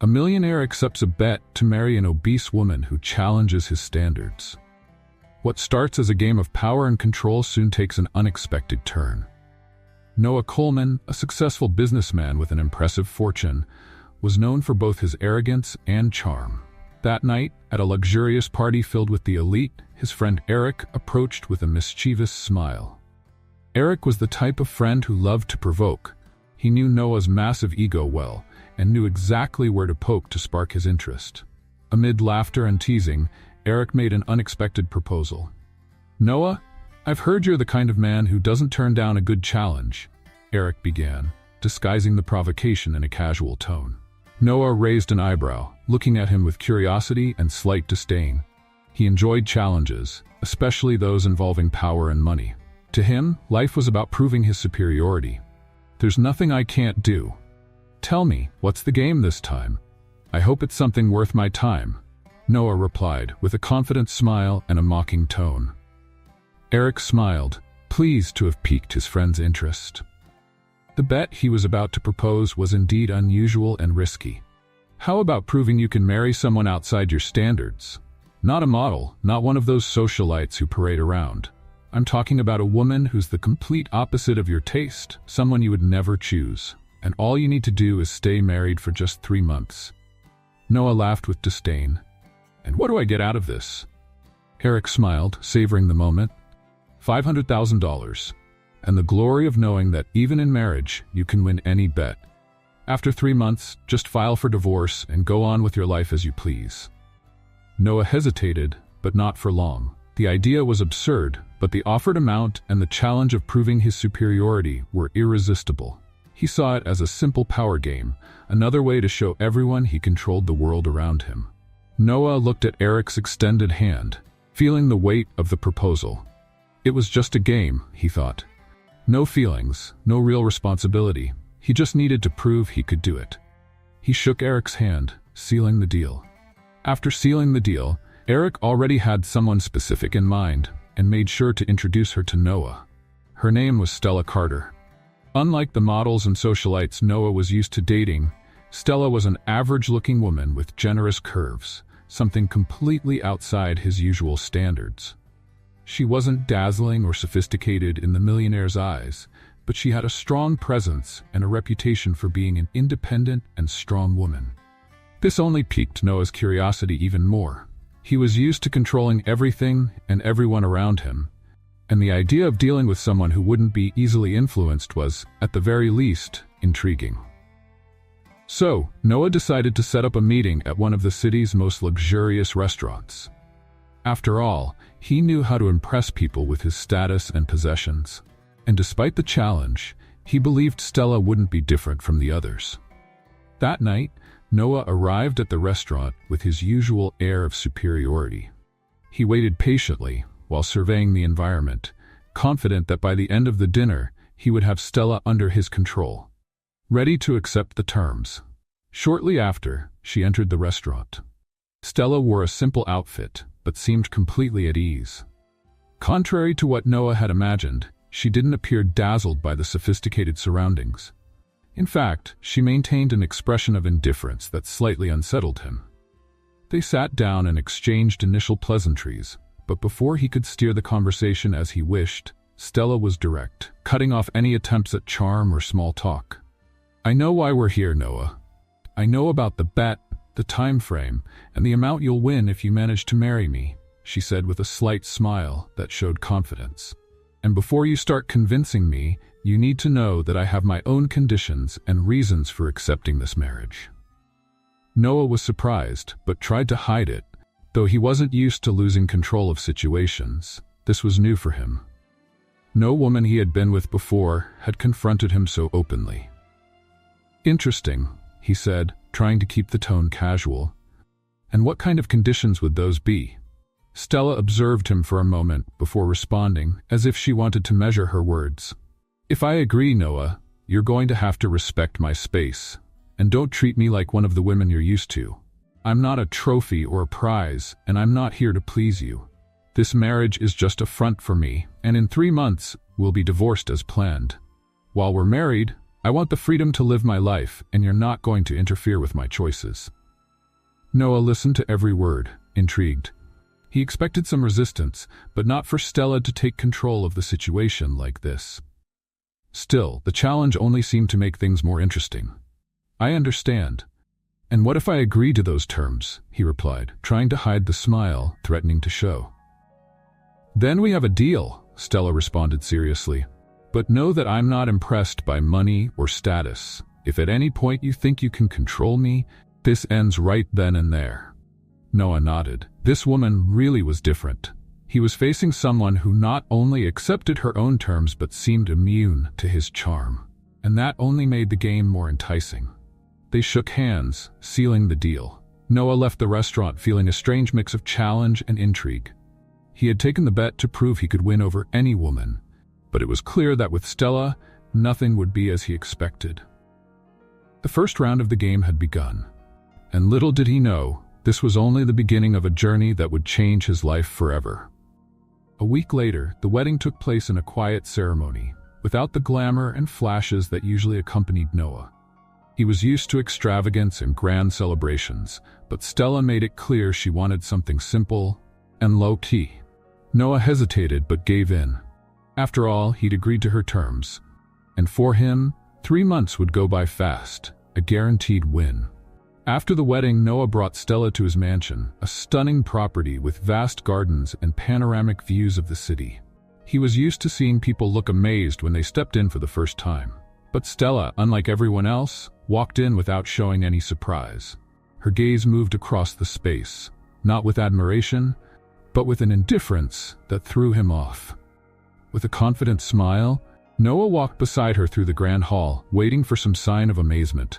A millionaire accepts a bet to marry an obese woman who challenges his standards. What starts as a game of power and control soon takes an unexpected turn. Noah Coleman, a successful businessman with an impressive fortune, was known for both his arrogance and charm. That night, at a luxurious party filled with the elite, his friend Eric approached with a mischievous smile. Eric was the type of friend who loved to provoke. He knew Noah's massive ego well and knew exactly where to poke to spark his interest. Amid laughter and teasing, Eric made an unexpected proposal. "Noah, I've heard you're the kind of man who doesn't turn down a good challenge," Eric began, disguising the provocation in a casual tone. Noah raised an eyebrow, looking at him with curiosity and slight disdain. He enjoyed challenges, especially those involving power and money. To him, life was about proving his superiority. "There's nothing I can't do. Tell me, what's the game this time? I hope it's something worth my time," Noah replied, with a confident smile and a mocking tone. Eric smiled, pleased to have piqued his friend's interest. The bet he was about to propose was indeed unusual and risky. "How about proving you can marry someone outside your standards? Not a model, not one of those socialites who parade around. I'm talking about a woman who's the complete opposite of your taste, someone you would never choose. And all you need to do is stay married for just 3 months." Noah laughed with disdain. "And what do I get out of this?" Eric smiled, savoring the moment. $500,000. And the glory of knowing that even in marriage, you can win any bet. After 3 months, just file for divorce and go on with your life as you please. Noah hesitated, but not for long. The idea was absurd, but the offered amount and the challenge of proving his superiority were irresistible. He saw it as a simple power game, another way to show everyone he controlled the world around him. Noah looked at Eric's extended hand, feeling the weight of the proposal. It was just a game, he thought. No feelings, no real responsibility. He just needed to prove he could do it. He shook Eric's hand, sealing the deal. After sealing the deal, Eric already had someone specific in mind and made sure to introduce her to Noah. Her name was Stella Carter. Unlike the models and socialites Noah was used to dating, Stella was an average-looking woman with generous curves, something completely outside his usual standards. She wasn't dazzling or sophisticated in the millionaire's eyes, but she had a strong presence and a reputation for being an independent and strong woman. This only piqued Noah's curiosity even more. He was used to controlling everything and everyone around him, and the idea of dealing with someone who wouldn't be easily influenced was, at the very least, intriguing. So, Noah decided to set up a meeting at one of the city's most luxurious restaurants. After all, he knew how to impress people with his status and possessions. And despite the challenge, he believed Stella wouldn't be different from the others. That night, Noah arrived at the restaurant with his usual air of superiority. He waited patiently while surveying the environment, confident that by the end of the dinner, he would have Stella under his control, ready to accept the terms. Shortly after, she entered the restaurant. Stella wore a simple outfit, but seemed completely at ease. Contrary to what Noah had imagined, she didn't appear dazzled by the sophisticated surroundings. In fact, she maintained an expression of indifference that slightly unsettled him. They sat down and exchanged initial pleasantries, but before he could steer the conversation as he wished, Stella was direct, cutting off any attempts at charm or small talk. "I know why we're here, Noah. I know about the bet, the time frame, and the amount you'll win if you manage to marry me," she said with a slight smile that showed confidence. "And before you start convincing me, you need to know that I have my own conditions and reasons for accepting this marriage." Noah was surprised, but tried to hide it. Though he wasn't used to losing control of situations, this was new for him. No woman he had been with before had confronted him so openly. "Interesting," he said, trying to keep the tone casual. "And what kind of conditions would those be?" Stella observed him for a moment before responding, as if she wanted to measure her words. "If I agree, Noah, you're going to have to respect my space, and don't treat me like one of the women you're used to. I'm not a trophy or a prize, and I'm not here to please you. This marriage is just a front for me, and in 3 months, we'll be divorced as planned. While we're married, I want the freedom to live my life, and you're not going to interfere with my choices." Noah listened to every word, intrigued. He expected some resistance, but not for Stella to take control of the situation like this. Still, the challenge only seemed to make things more interesting. "I understand. And what if I agree to those terms?" he replied, trying to hide the smile threatening to show. "Then we have a deal," Stella responded seriously. "But know that I'm not impressed by money or status. If at any point you think you can control me, this ends right then and there." Noah nodded. This woman really was different. He was facing someone who not only accepted her own terms but seemed immune to his charm. And that only made the game more enticing. They shook hands, sealing the deal. Noah left the restaurant feeling a strange mix of challenge and intrigue. He had taken the bet to prove he could win over any woman, but it was clear that with Stella, nothing would be as he expected. The first round of the game had begun, and little did he know, this was only the beginning of a journey that would change his life forever. A week later, the wedding took place in a quiet ceremony, without the glamour and flashes that usually accompanied Noah. He was used to extravagance and grand celebrations, but Stella made it clear she wanted something simple and low-key. Noah hesitated but gave in. After all, he'd agreed to her terms, and for him, 3 months would go by fast, a guaranteed win. After the wedding, Noah brought Stella to his mansion, a stunning property with vast gardens and panoramic views of the city. He was used to seeing people look amazed when they stepped in for the first time. But Stella, unlike everyone else, walked in without showing any surprise. Her gaze moved across the space, not with admiration, but with an indifference that threw him off. With a confident smile, Noah walked beside her through the grand hall, waiting for some sign of amazement.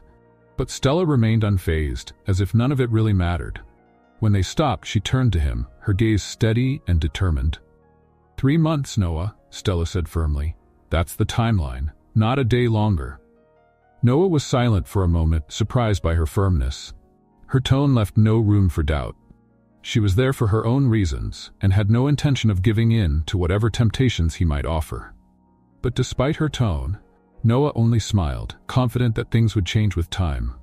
But Stella remained unfazed, as if none of it really mattered. When they stopped, she turned to him, her gaze steady and determined. 3 months, Noah, Stella said firmly. That's the timeline, not a day longer. Noah was silent for a moment, surprised by her firmness. Her tone left no room for doubt. She was there for her own reasons, and had no intention of giving in to whatever temptations he might offer. But despite her tone, Noah only smiled, confident that things would change with time.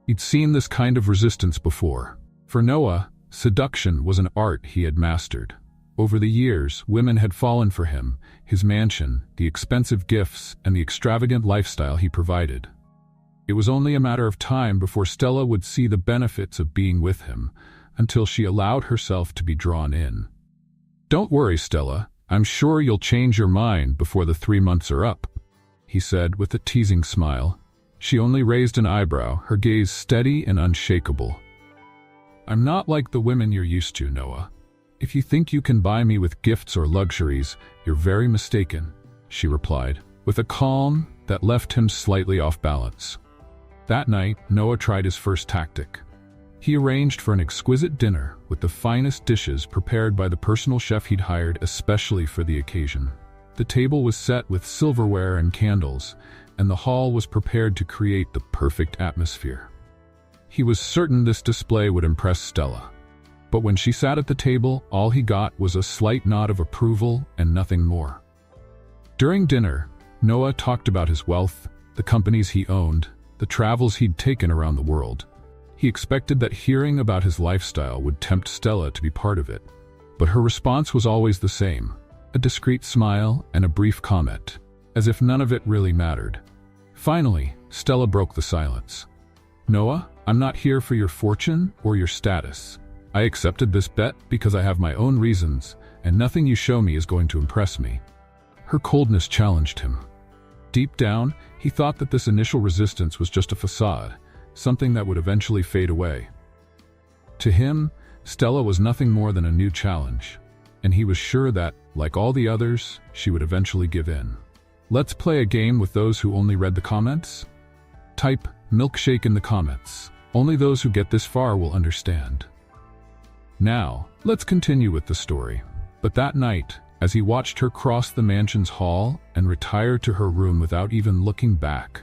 He'd seen this kind of resistance before. For Noah, seduction was an art he had mastered. Over the years, women had fallen for him, his mansion, the expensive gifts, and the extravagant lifestyle he provided. It was only a matter of time before Stella would see the benefits of being with him, until she allowed herself to be drawn in. "Don't worry, Stella. I'm sure you'll change your mind before the 3 months are up," he said with a teasing smile. She only raised an eyebrow, her gaze steady and unshakable. "I'm not like the women you're used to, Noah. If you think you can buy me with gifts or luxuries, you're very mistaken," she replied, with a calm that left him slightly off balance. That night, Noah tried his first tactic. He arranged for an exquisite dinner with the finest dishes prepared by the personal chef he'd hired especially for the occasion. The table was set with silverware and candles, and the hall was prepared to create the perfect atmosphere. He was certain this display would impress Stella. But when she sat at the table, all he got was a slight nod of approval and nothing more. During dinner, Noah talked about his wealth, the companies he owned, the travels he'd taken around the world. He expected that hearing about his lifestyle would tempt Stella to be part of it. But her response was always the same, a discreet smile and a brief comment, as if none of it really mattered. Finally, Stella broke the silence. "Noah, I'm not here for your fortune or your status. I accepted this bet because I have my own reasons, and nothing you show me is going to impress me." Her coldness challenged him. Deep down, he thought that this initial resistance was just a facade, something that would eventually fade away. To him, Stella was nothing more than a new challenge, and he was sure that, like all the others, she would eventually give in. Let's play a game with those who only read the comments? Type milkshake in the comments. Only those who get this far will understand. Now, let's continue with the story. But that night, as he watched her cross the mansion's hall and retire to her room without even looking back,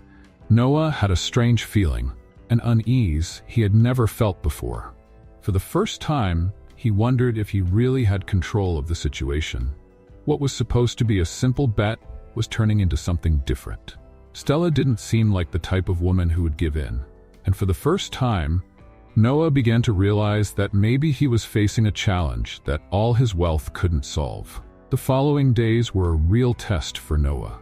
Noah had a strange feeling, an unease he had never felt before. For the first time, he wondered if he really had control of the situation. What was supposed to be a simple bet was turning into something different. Stella didn't seem like the type of woman who would give in, and for the first time, Noah began to realize that maybe he was facing a challenge that all his wealth couldn't solve. The following days were a real test for Noah.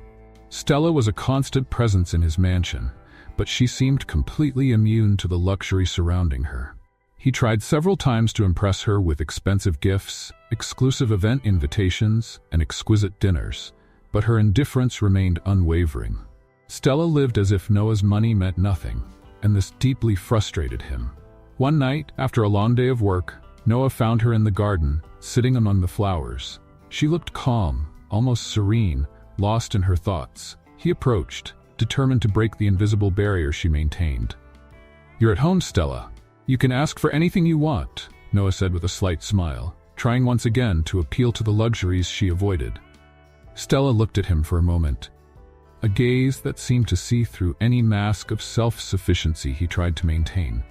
Stella was a constant presence in his mansion, but she seemed completely immune to the luxury surrounding her. He tried several times to impress her with expensive gifts, exclusive event invitations, and exquisite dinners, but her indifference remained unwavering. Stella lived as if Noah's money meant nothing, and this deeply frustrated him. One night, after a long day of work, Noah found her in the garden, sitting among the flowers. She looked calm, almost serene, lost in her thoughts. He approached, determined to break the invisible barrier she maintained. "You're at home, Stella. You can ask for anything you want," Noah said with a slight smile, trying once again to appeal to the luxuries she avoided. Stella looked at him for a moment, a gaze that seemed to see through any mask of self-sufficiency he tried to maintain.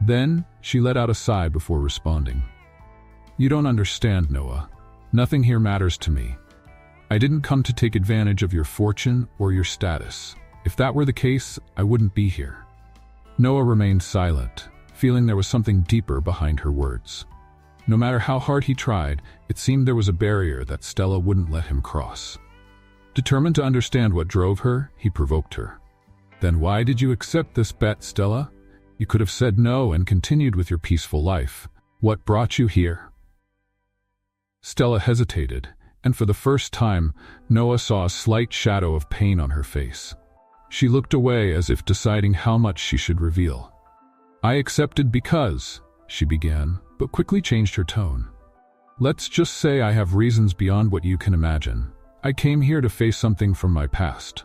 Then, she let out a sigh before responding. "You don't understand, Noah. Nothing here matters to me. I didn't come to take advantage of your fortune or your status. If that were the case, I wouldn't be here." Noah remained silent, feeling there was something deeper behind her words. No matter how hard he tried, it seemed there was a barrier that Stella wouldn't let him cross. Determined to understand what drove her, he provoked her. "Then why did you accept this bet, Stella? You could have said no and continued with your peaceful life. What brought you here?" Stella hesitated, and for the first time, Noah saw a slight shadow of pain on her face. She looked away as if deciding how much she should reveal. "I accepted because," she began, but quickly changed her tone. "Let's just say I have reasons beyond what you can imagine. I came here to face something from my past."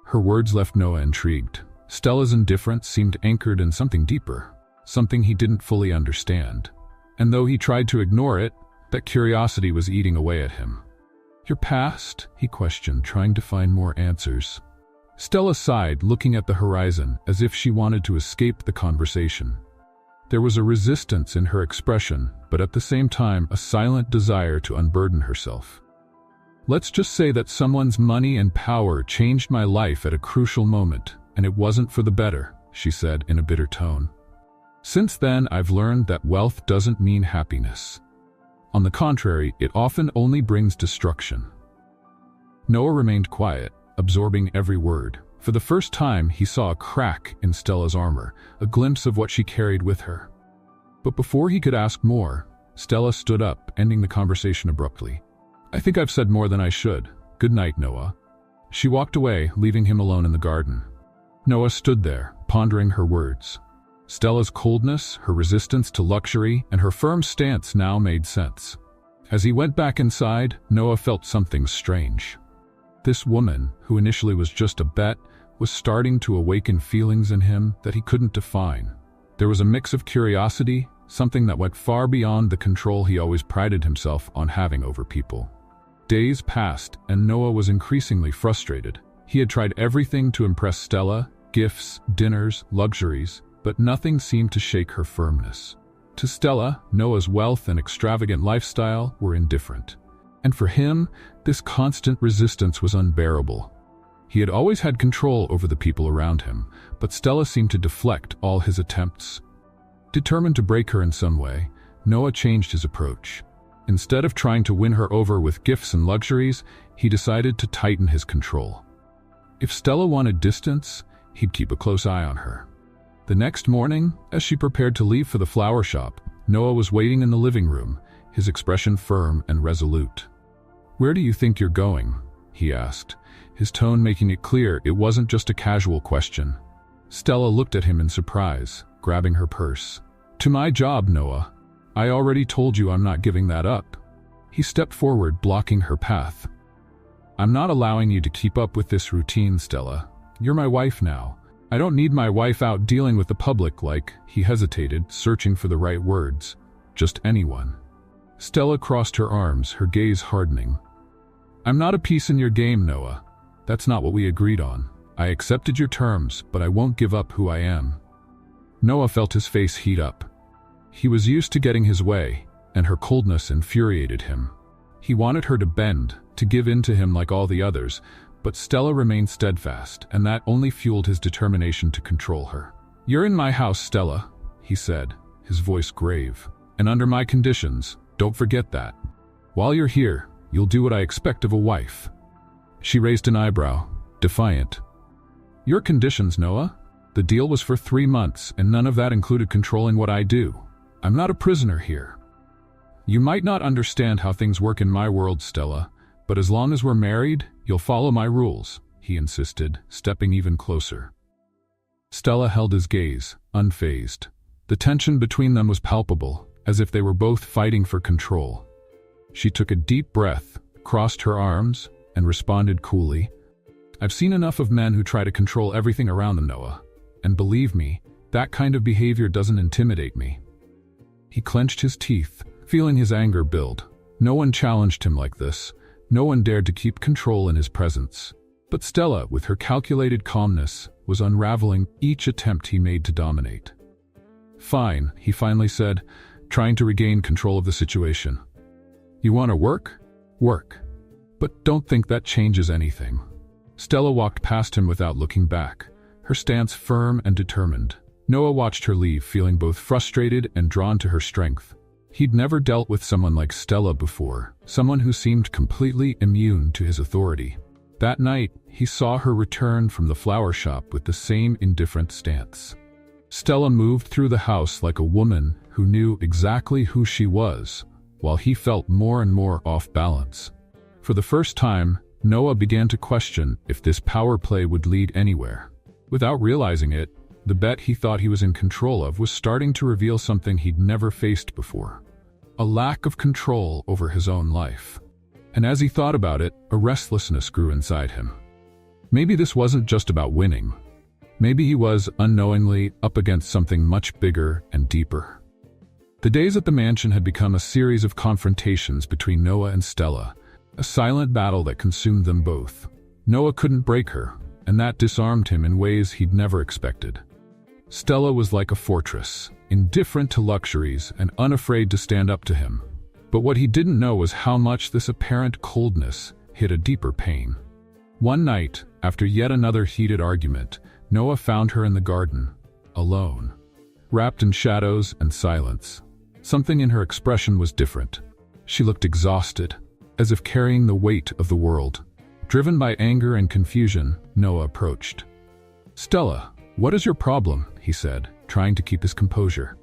Her words left Noah intrigued. Stella's indifference seemed anchored in something deeper, something he didn't fully understand. And though he tried to ignore it, that curiosity was eating away at him. "Your past?" he questioned, trying to find more answers. Stella sighed, looking at the horizon, as if she wanted to escape the conversation. There was a resistance in her expression, but at the same time a silent desire to unburden herself. "Let's just say that someone's money and power changed my life at a crucial moment, and it wasn't for the better," she said in a bitter tone. "Since then, I've learned that wealth doesn't mean happiness. On the contrary, it often only brings destruction." Noah remained quiet, absorbing every word. For the first time, he saw a crack in Stella's armor, a glimpse of what she carried with her. But before he could ask more, Stella stood up, ending the conversation abruptly. "I think I've said more than I should. Good night, Noah." She walked away, leaving him alone in the garden. Noah stood there, pondering her words. Stella's coldness, her resistance to luxury, and her firm stance now made sense. As he went back inside, Noah felt something strange. This woman, who initially was just a bet, was starting to awaken feelings in him that he couldn't define. There was a mix of curiosity, something that went far beyond the control he always prided himself on having over people. Days passed, and Noah was increasingly frustrated. He had tried everything to impress Stella: gifts, dinners, luxuries, but nothing seemed to shake her firmness. To Stella, Noah's wealth and extravagant lifestyle were indifferent. And for him, this constant resistance was unbearable. He had always had control over the people around him, but Stella seemed to deflect all his attempts. Determined to break her in some way, Noah changed his approach. Instead of trying to win her over with gifts and luxuries, he decided to tighten his control. If Stella wanted distance, he'd keep a close eye on her. The next morning, as she prepared to leave for the flower shop, Noah was waiting in the living room, his expression firm and resolute. "Where do you think you're going?" he asked, his tone making it clear it wasn't just a casual question. Stella looked at him in surprise, grabbing her purse. "To my job, Noah. I already told you I'm not giving that up." He stepped forward, blocking her path. "I'm not allowing you to keep up with this routine, Stella. You're my wife now. I don't need my wife out dealing with the public like," he hesitated, searching for the right words, "just anyone." Stella crossed her arms, her gaze hardening. "I'm not a piece in your game, Noah. That's not what we agreed on. I accepted your terms, but I won't give up who I am." Noah felt his face heat up. He was used to getting his way, and her coldness infuriated him. He wanted her to bend, to give in to him like all the others, but Stella remained steadfast, and that only fueled his determination to control her. "You're in my house, Stella," he said, his voice grave. "And under my conditions, don't forget that. While you're here, you'll do what I expect of a wife." She raised an eyebrow, defiant. "Your conditions, Noah? The deal was for 3 months, and none of that included controlling what I do. I'm not a prisoner here." "You might not understand how things work in my world, Stella, but as long as we're married, you'll follow my rules," he insisted, stepping even closer. Stella held his gaze, unfazed. The tension between them was palpable, as if they were both fighting for control. She took a deep breath, crossed her arms, and responded coolly, "I've seen enough of men who try to control everything around them, Noah. And believe me, that kind of behavior doesn't intimidate me." He clenched his teeth, feeling his anger build. No one challenged him like this. No one dared to keep control in his presence. But Stella, with her calculated calmness, was unraveling each attempt he made to dominate. "Fine," he finally said, trying to regain control of the situation. "You want to work? Work. But don't think that changes anything." Stella walked past him without looking back, her stance firm and determined. Noah watched her leave, feeling both frustrated and drawn to her strength. He'd never dealt with someone like Stella before, someone who seemed completely immune to his authority. That night, he saw her return from the flower shop with the same indifferent stance. Stella moved through the house like a woman who knew exactly who she was, while he felt more and more off balance. For the first time, Noah began to question if this power play would lead anywhere. Without realizing it, the bet he thought he was in control of was starting to reveal something he'd never faced before: a lack of control over his own life. And as he thought about it, a restlessness grew inside him. Maybe this wasn't just about winning. Maybe he was, unknowingly, up against something much bigger and deeper. The days at the mansion had become a series of confrontations between Noah and Stella, a silent battle that consumed them both. Noah couldn't break her, and that disarmed him in ways he'd never expected. Stella was like a fortress, indifferent to luxuries and unafraid to stand up to him. But what he didn't know was how much this apparent coldness hid a deeper pain. One night, after yet another heated argument, Noah found her in the garden, alone, wrapped in shadows and silence. Something in her expression was different. She looked exhausted, as if carrying the weight of the world. Driven by anger and confusion, Noah approached. "Stella, what is your problem?" he said, trying to keep his composure.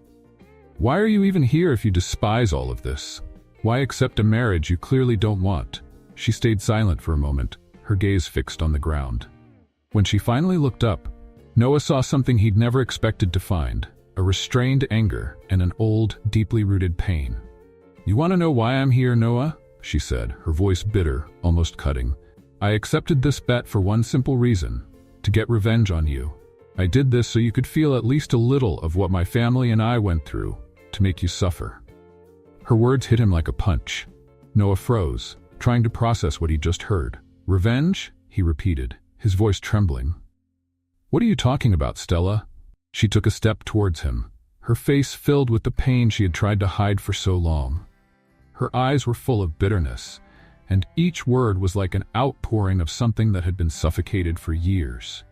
"Why are you even here if you despise all of this? Why accept a marriage you clearly don't want?" She stayed silent for a moment, her gaze fixed on the ground. When she finally looked up, Noah saw something he'd never expected to find: a restrained anger and an old, deeply rooted pain. "You want to know why I'm here, Noah?" she said, her voice bitter, almost cutting. "I accepted this bet for one simple reason: to get revenge on you. I did this so you could feel at least a little of what my family and I went through, to make you suffer." Her words hit him like a punch. Noah froze, trying to process what he'd just heard. "Revenge?" he repeated, his voice trembling. "What are you talking about, Stella?" She took a step towards him, her face filled with the pain she had tried to hide for so long. Her eyes were full of bitterness, and each word was like an outpouring of something that had been suffocated for years.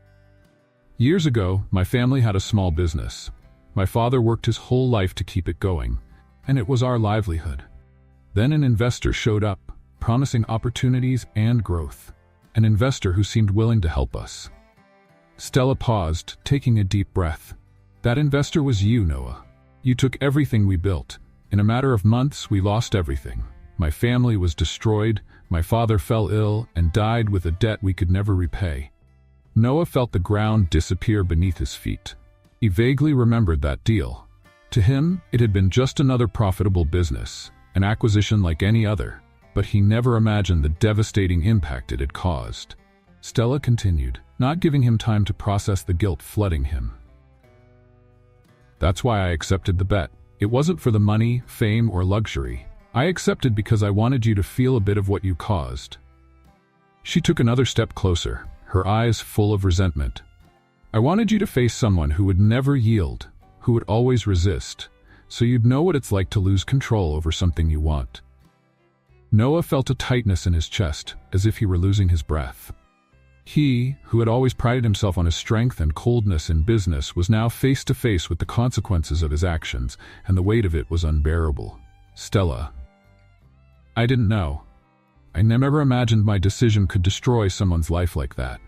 "Years ago, my family had a small business. My father worked his whole life to keep it going, and it was our livelihood. Then an investor showed up, promising opportunities and growth. An investor who seemed willing to help us." Stella paused, taking a deep breath. "That investor was you, Noah. You took everything we built. In a matter of months, we lost everything. My family was destroyed, my father fell ill, and died with a debt we could never repay." Noah felt the ground disappear beneath his feet. He vaguely remembered that deal. To him, it had been just another profitable business, an acquisition like any other, but he never imagined the devastating impact it had caused. Stella continued, not giving him time to process the guilt flooding him. "That's why I accepted the bet. It wasn't for the money, fame, or luxury. I accepted because I wanted you to feel a bit of what you caused." She took another step closer, her eyes full of resentment. "I wanted you to face someone who would never yield, who would always resist, so you'd know what it's like to lose control over something you want." Noah felt a tightness in his chest, as if he were losing his breath. He, who had always prided himself on his strength and coldness in business, was now face to face with the consequences of his actions, and the weight of it was unbearable. Stella. I didn't know. I never imagined my decision could destroy someone's life like that.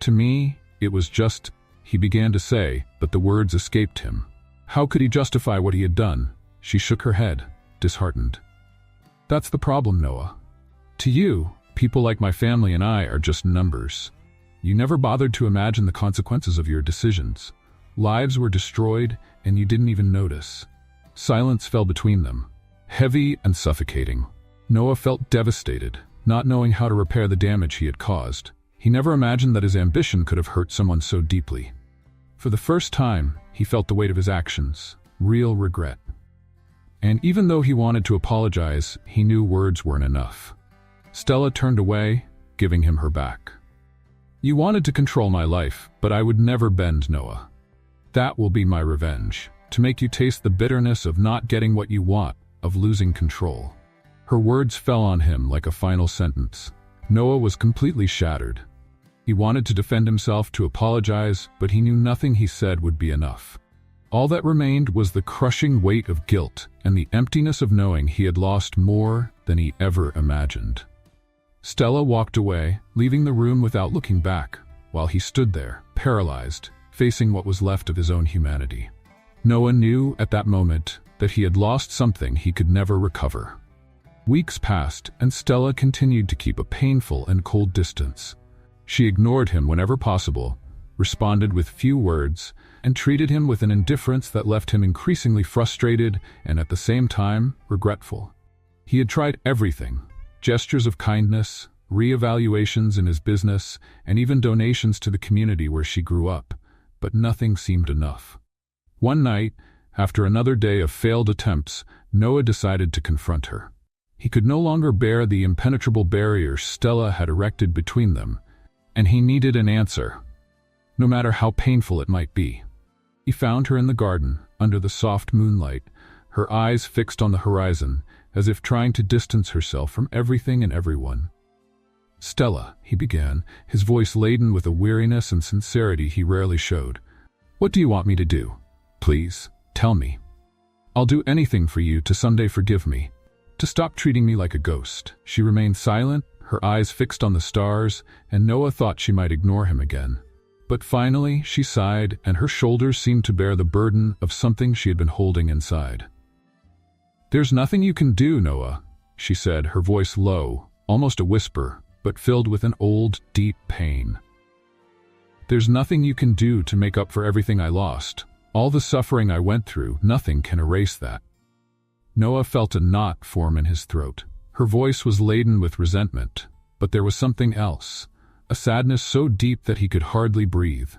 To me, it was just, he began to say, but the words escaped him. How could he justify what he had done? She shook her head, disheartened. That's the problem, Noah. To you, people like my family and I are just numbers. You never bothered to imagine the consequences of your decisions. Lives were destroyed, and you didn't even notice. Silence fell between them, heavy and suffocating. Noah felt devastated, not knowing how to repair the damage he had caused. He never imagined that his ambition could have hurt someone so deeply. For the first time, he felt the weight of his actions, real regret. And even though he wanted to apologize, he knew words weren't enough. Stella turned away, giving him her back. You wanted to control my life, but I would never bend, Noah. That will be my revenge, to make you taste the bitterness of not getting what you want, of losing control. Her words fell on him like a final sentence. Noah was completely shattered. He wanted to defend himself, to apologize, but he knew nothing he said would be enough. All that remained was the crushing weight of guilt and the emptiness of knowing he had lost more than he ever imagined. Stella walked away, leaving the room without looking back, while he stood there, paralyzed, facing what was left of his own humanity. Noah knew at that moment that he had lost something he could never recover. Weeks passed, and Stella continued to keep a painful and cold distance. She ignored him whenever possible, responded with few words, and treated him with an indifference that left him increasingly frustrated and at the same time regretful. He had tried everything: gestures of kindness, re-evaluations in his business, and even donations to the community where she grew up, but nothing seemed enough. One night, after another day of failed attempts, Noah decided to confront her. He could no longer bear the impenetrable barrier Stella had erected between them, and he needed an answer, no matter how painful it might be. He found her in the garden, under the soft moonlight, her eyes fixed on the horizon, as if trying to distance herself from everything and everyone. Stella, he began, his voice laden with a weariness and sincerity he rarely showed. What do you want me to do? Please, tell me. I'll do anything for you to someday forgive me, to stop treating me like a ghost. She remained silent, her eyes fixed on the stars, and Noah thought she might ignore him again. But finally, she sighed, and her shoulders seemed to bear the burden of something she had been holding inside. There's nothing you can do, Noah, she said, her voice low, almost a whisper, but filled with an old, deep pain. There's nothing you can do to make up for everything I lost. All the suffering I went through, nothing can erase that. Noah felt a knot form in his throat. Her voice was laden with resentment, but there was something else, a sadness so deep that he could hardly breathe.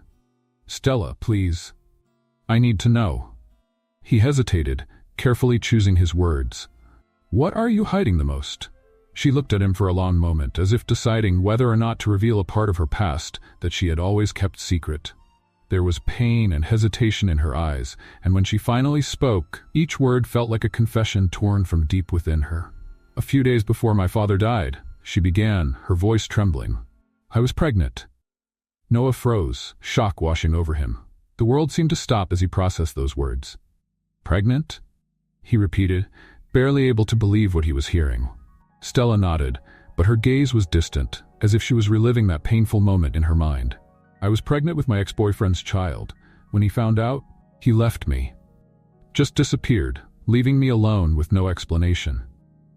Stella, please. I need to know. He hesitated, carefully choosing his words. What are you hiding the most? She looked at him for a long moment, as if deciding whether or not to reveal a part of her past that she had always kept secret. There was pain and hesitation in her eyes, and when she finally spoke, each word felt like a confession torn from deep within her. A few days before my father died, she began, her voice trembling. I was pregnant. Noah froze, shock washing over him. The world seemed to stop as he processed those words. Pregnant? He repeated, barely able to believe what he was hearing. Stella nodded, but her gaze was distant, as if she was reliving that painful moment in her mind. I was pregnant with my ex-boyfriend's child. When he found out, he left me. Just disappeared, leaving me alone with no explanation.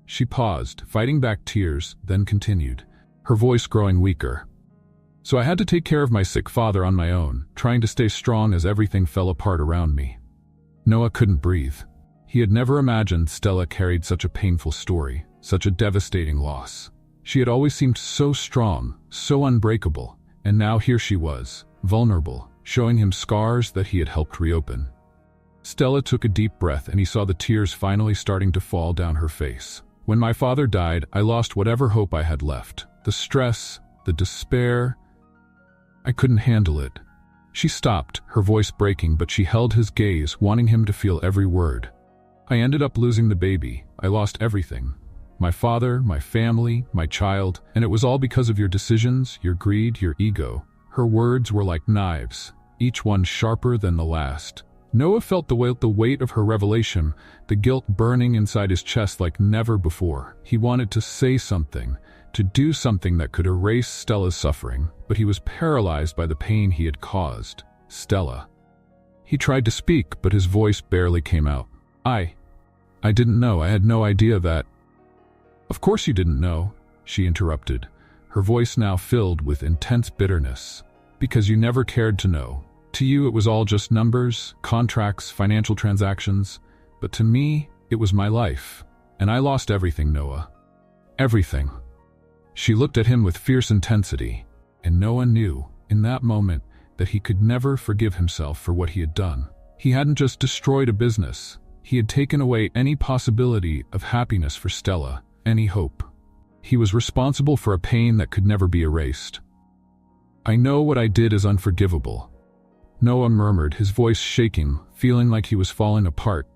She paused, fighting back tears, then continued, her voice growing weaker. So I had to take care of my sick father on my own, trying to stay strong as everything fell apart around me. Noah couldn't breathe. He had never imagined Stella carried such a painful story, such a devastating loss. She had always seemed so strong, so unbreakable, and now here she was, vulnerable, showing him scars that he had helped reopen. Stella took a deep breath and he saw the tears finally starting to fall down her face. When my father died, I lost whatever hope I had left. The stress, the despair. I couldn't handle it. She stopped, her voice breaking, but she held his gaze, wanting him to feel every word. I ended up losing the baby. I lost everything. my father, my family, my child, and it was all because of your decisions, your greed, your ego. Her words were like knives, each one sharper than the last. Noah felt the weight of her revelation, the guilt burning inside his chest like never before. He wanted to say something, to do something that could erase Stella's suffering, but he was paralyzed by the pain he had caused. Stella. He tried to speak, but his voice barely came out. I didn't know. I had no idea that. Of course you didn't know, she interrupted, her voice now filled with intense bitterness. Because you never cared to know. To you it was all just numbers, contracts, financial transactions. But to me, it was my life. And I lost everything, Noah. Everything. She looked at him with fierce intensity, and Noah knew, in that moment, that he could never forgive himself for what he had done. He hadn't just destroyed a business. He had taken away any possibility of happiness for Stella, any hope. He was responsible for a pain that could never be erased. I know what I did is unforgivable, Noah murmured, his voice shaking, feeling like he was falling apart.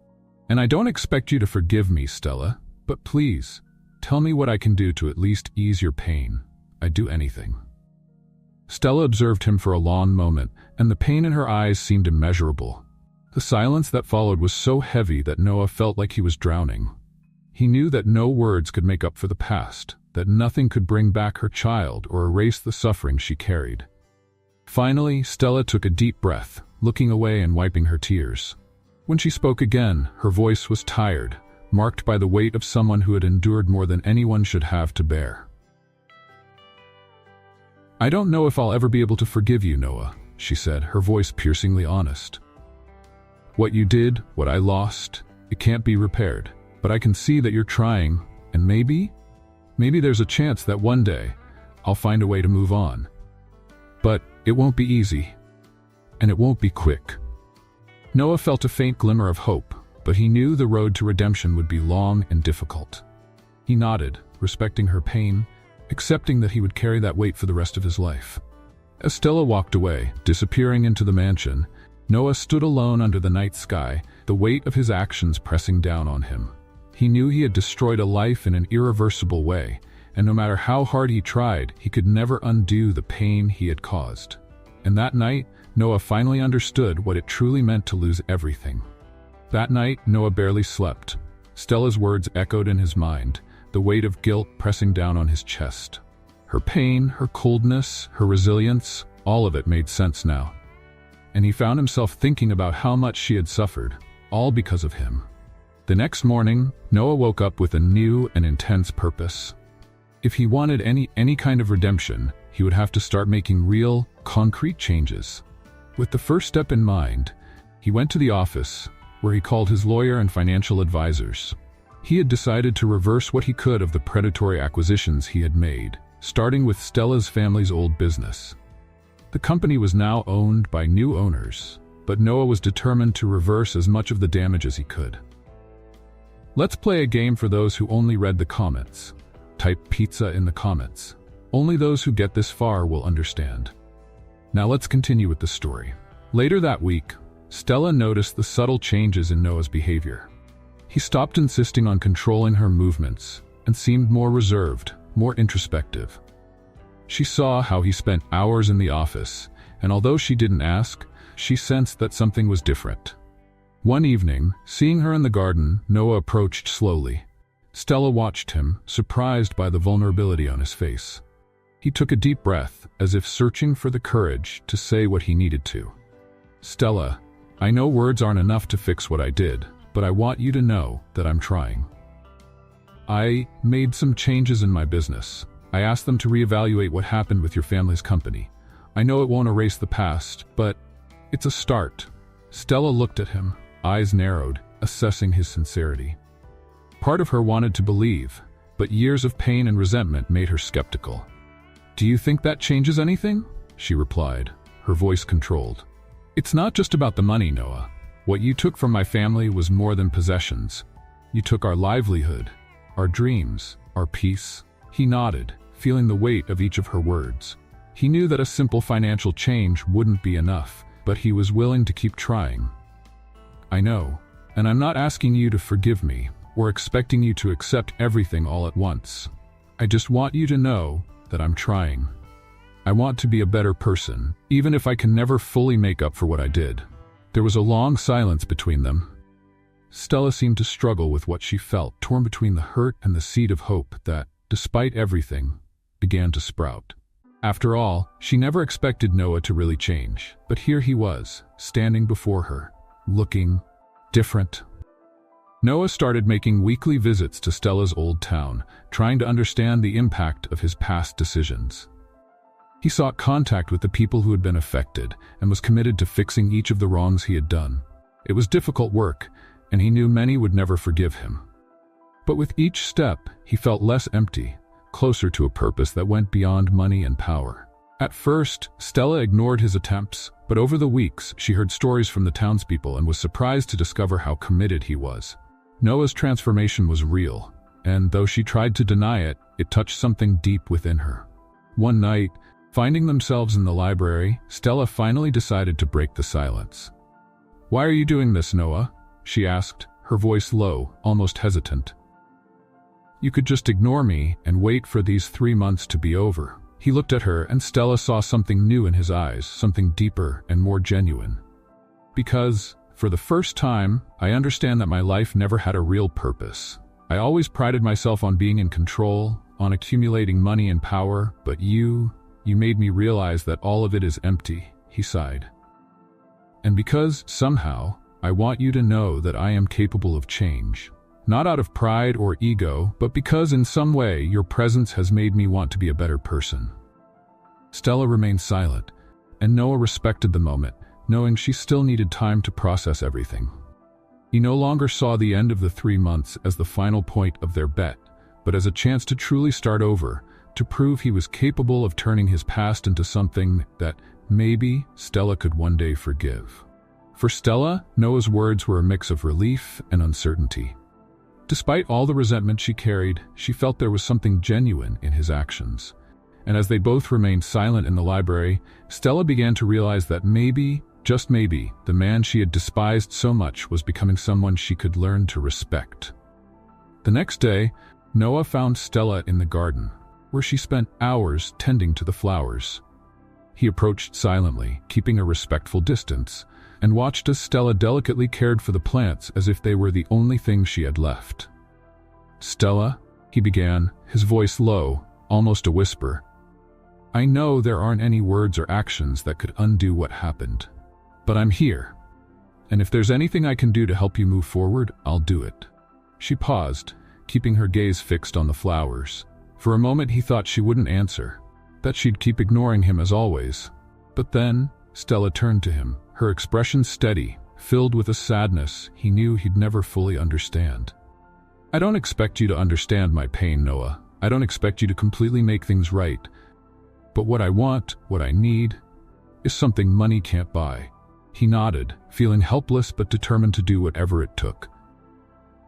And I don't expect you to forgive me, Stella, but please, tell me what I can do to at least ease your pain. I'd do anything. Stella observed him for a long moment, and the pain in her eyes seemed immeasurable. The silence that followed was so heavy that Noah felt like he was drowning. He knew that no words could make up for the past, that nothing could bring back her child or erase the suffering she carried. Finally, Stella took a deep breath, looking away and wiping her tears. When she spoke again, her voice was tired, marked by the weight of someone who had endured more than anyone should have to bear. I don't know if I'll ever be able to forgive you, Noah, she said, her voice piercingly honest. What you did, what I lost, it can't be repaired. But I can see that you're trying, and maybe there's a chance that one day I'll find a way to move on. But it won't be easy, and it won't be quick. Noah felt a faint glimmer of hope, but he knew the road to redemption would be long and difficult. He nodded, respecting her pain, accepting that he would carry that weight for the rest of his life. As Stella walked away, disappearing into the mansion, Noah stood alone under the night sky, the weight of his actions pressing down on him. He knew he had destroyed a life in an irreversible way, and no matter how hard he tried, he could never undo the pain he had caused. And that night, Noah finally understood what it truly meant to lose everything. That night, Noah barely slept. Stella's words echoed in his mind, the weight of guilt pressing down on his chest. Her pain, her coldness, her resilience, all of it made sense now. And he found himself thinking about how much she had suffered, all because of him. The next morning, Noah woke up with a new and intense purpose. If he wanted any kind of redemption, he would have to start making real, concrete changes. With the first step in mind, he went to the office, where he called his lawyer and financial advisors. He had decided to reverse what he could of the predatory acquisitions he had made, starting with Stella's family's old business. The company was now owned by new owners, but Noah was determined to reverse as much of the damage as he could. Let's play a game for those who only read the comments. Type pizza in the comments. Only those who get this far will understand. Now let's continue with the story. Later that week, Stella noticed the subtle changes in Noah's behavior. He stopped insisting on controlling her movements and seemed more reserved, more introspective. She saw how he spent hours in the office, and although she didn't ask, she sensed that something was different. One evening, seeing her in the garden, Noah approached slowly. Stella watched him, surprised by the vulnerability on his face. He took a deep breath, as if searching for the courage to say what he needed to. Stella, I know words aren't enough to fix what I did, but I want you to know that I'm trying. I made some changes in my business. I asked them to reevaluate what happened with your family's company. I know it won't erase the past, but it's a start. Stella looked at him, eyes narrowed, assessing his sincerity. Part of her wanted to believe, but years of pain and resentment made her skeptical. Do you think that changes anything? She replied, her voice controlled. It's not just about the money, Noah. What you took from my family was more than possessions. You took our livelihood, our dreams, our peace. He nodded, feeling the weight of each of her words. He knew that a simple financial change wouldn't be enough, but he was willing to keep trying. I know, and I'm not asking you to forgive me. or expecting you to accept everything all at once. I just want you to know that I'm trying. I want to be a better person, even if I can never fully make up for what I did." There was a long silence between them. Stella seemed to struggle with what she felt, torn between the hurt and the seed of hope that, despite everything, began to sprout. After all, she never expected Noah to really change, but here he was, standing before her, looking different. Noah started making weekly visits to Stella's old town, trying to understand the impact of his past decisions. He sought contact with the people who had been affected and was committed to fixing each of the wrongs he had done. It was difficult work, and he knew many would never forgive him. But with each step, he felt less empty, closer to a purpose that went beyond money and power. At first, Stella ignored his attempts, but over the weeks, she heard stories from the townspeople and was surprised to discover how committed he was. Noah's transformation was real, and though she tried to deny it, it touched something deep within her. One night, finding themselves in the library, Stella finally decided to break the silence. "Why are you doing this, Noah?" she asked, her voice low, almost hesitant. "You could just ignore me and wait for these 3 months to be over." He looked at her, and Stella saw something new in his eyes, something deeper and more genuine. "Because, for the first time, I understand that my life never had a real purpose. I always prided myself on being in control, on accumulating money and power, but you made me realize that all of it is empty," he sighed. "And because, somehow, I want you to know that I am capable of change. Not out of pride or ego, but because in some way your presence has made me want to be a better person." Stella remained silent, and Noah respected the moment, knowing she still needed time to process everything. He no longer saw the end of the 3 months as the final point of their bet, but as a chance to truly start over, to prove he was capable of turning his past into something that maybe Stella could one day forgive. For Stella, Noah's words were a mix of relief and uncertainty. Despite all the resentment she carried, she felt there was something genuine in his actions. And as they both remained silent in the library, Stella began to realize that maybe, just maybe, the man she had despised so much was becoming someone she could learn to respect. The next day, Noah found Stella in the garden, where she spent hours tending to the flowers. He approached silently, keeping a respectful distance, and watched as Stella delicately cared for the plants as if they were the only thing she had left. "Stella," he began, his voice low, almost a whisper, "I know there aren't any words or actions that could undo what happened. But I'm here. And if there's anything I can do to help you move forward, I'll do it." She paused, keeping her gaze fixed on the flowers. For a moment he thought she wouldn't answer, that she'd keep ignoring him as always. But then, Stella turned to him, her expression steady, filled with a sadness he knew he'd never fully understand. "I don't expect you to understand my pain, Noah. I don't expect you to completely make things right. But what I want, what I need, is something money can't buy." He nodded, feeling helpless but determined to do whatever it took.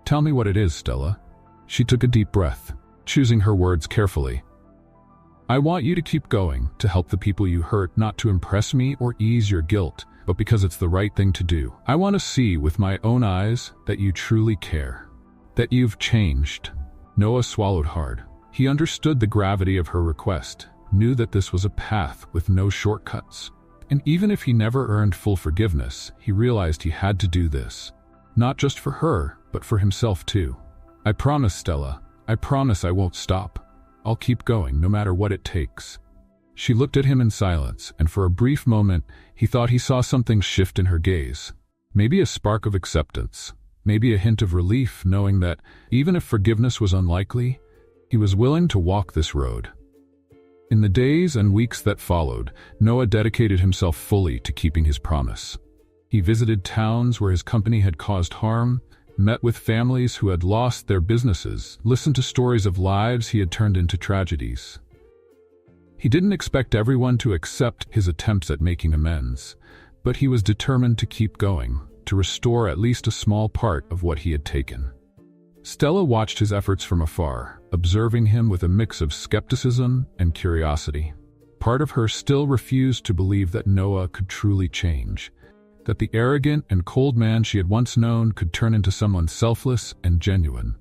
"Tell me what it is, Stella." She took a deep breath, choosing her words carefully. "I want you to keep going, to help the people you hurt, not to impress me or ease your guilt, but because it's the right thing to do. I want to see with my own eyes that you truly care, that you've changed." Noah swallowed hard. He understood the gravity of her request, knew that this was a path with no shortcuts. And even if he never earned full forgiveness, he realized he had to do this. Not just for her, but for himself too. "I promise, Stella. I promise I won't stop. I'll keep going, no matter what it takes." She looked at him in silence, and for a brief moment, he thought he saw something shift in her gaze. Maybe a spark of acceptance, maybe a hint of relief, knowing that, even if forgiveness was unlikely, he was willing to walk this road. In the days and weeks that followed, Noah dedicated himself fully to keeping his promise. He visited towns where his company had caused harm, met with families who had lost their businesses, listened to stories of lives he had turned into tragedies. He didn't expect everyone to accept his attempts at making amends, but he was determined to keep going, to restore at least a small part of what he had taken. Stella watched his efforts from afar, observing him with a mix of skepticism and curiosity. Part of her still refused to believe that Noah could truly change, that the arrogant and cold man she had once known could turn into someone selfless and genuine.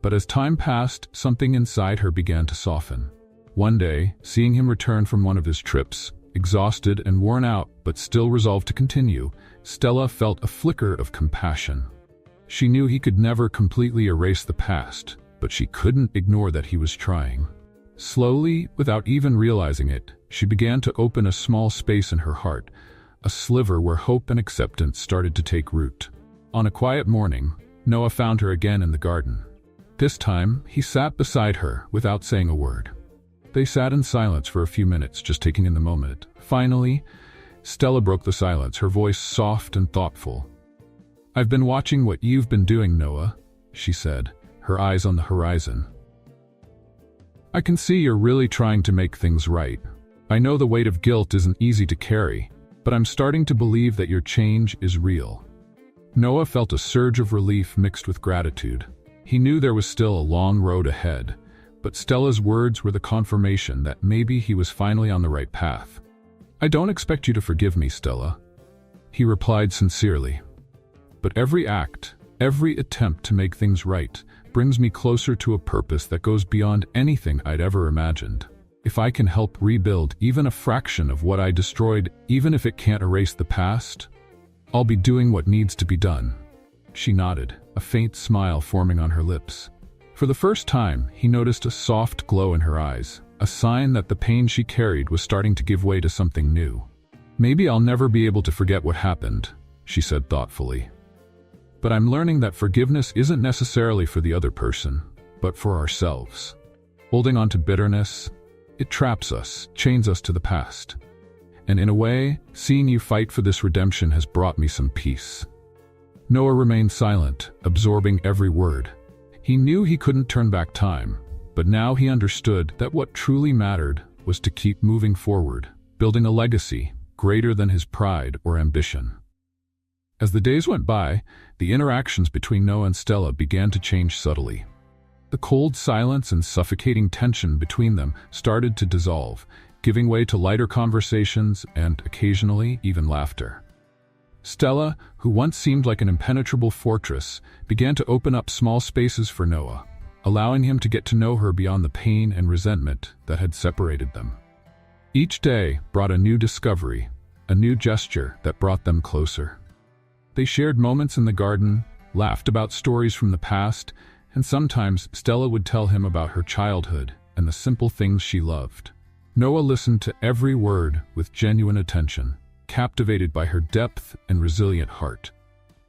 But as time passed, something inside her began to soften. One day, seeing him return from one of his trips, exhausted and worn out but still resolved to continue, Stella felt a flicker of compassion. She knew he could never completely erase the past, but she couldn't ignore that he was trying. Slowly, without even realizing it, she began to open a small space in her heart, a sliver where hope and acceptance started to take root. On a quiet morning, Noah found her again in the garden. This time, he sat beside her without saying a word. They sat in silence for a few minutes, just taking in the moment. Finally, Stella broke the silence, her voice soft and thoughtful. "I've been watching what you've been doing, Noah," she said, her eyes on the horizon. "I can see you're really trying to make things right. I know the weight of guilt isn't easy to carry, but I'm starting to believe that your change is real." Noah felt a surge of relief mixed with gratitude. He knew there was still a long road ahead, but Stella's words were the confirmation that maybe he was finally on the right path. "I don't expect you to forgive me, Stella," he replied sincerely. "But every act, every attempt to make things right, brings me closer to a purpose that goes beyond anything I'd ever imagined. If I can help rebuild even a fraction of what I destroyed, even if it can't erase the past, I'll be doing what needs to be done." She nodded, a faint smile forming on her lips. For the first time, he noticed a soft glow in her eyes, a sign that the pain she carried was starting to give way to something new. "Maybe I'll never be able to forget what happened," she said thoughtfully. "But I'm learning that forgiveness isn't necessarily for the other person, but for ourselves. Holding on to bitterness, it traps us, chains us to the past. And in a way, seeing you fight for this redemption has brought me some peace." Noah remained silent, absorbing every word. He knew he couldn't turn back time, but now he understood that what truly mattered was to keep moving forward, building a legacy greater than his pride or ambition. As the days went by, the interactions between Noah and Stella began to change subtly. The cold silence and suffocating tension between them started to dissolve, giving way to lighter conversations and, occasionally, even laughter. Stella, who once seemed like an impenetrable fortress, began to open up small spaces for Noah, allowing him to get to know her beyond the pain and resentment that had separated them. Each day brought a new discovery, a new gesture that brought them closer. They shared moments in the garden, laughed about stories from the past, and sometimes Stella would tell him about her childhood and the simple things she loved. Noah listened to every word with genuine attention, captivated by her depth and resilient heart.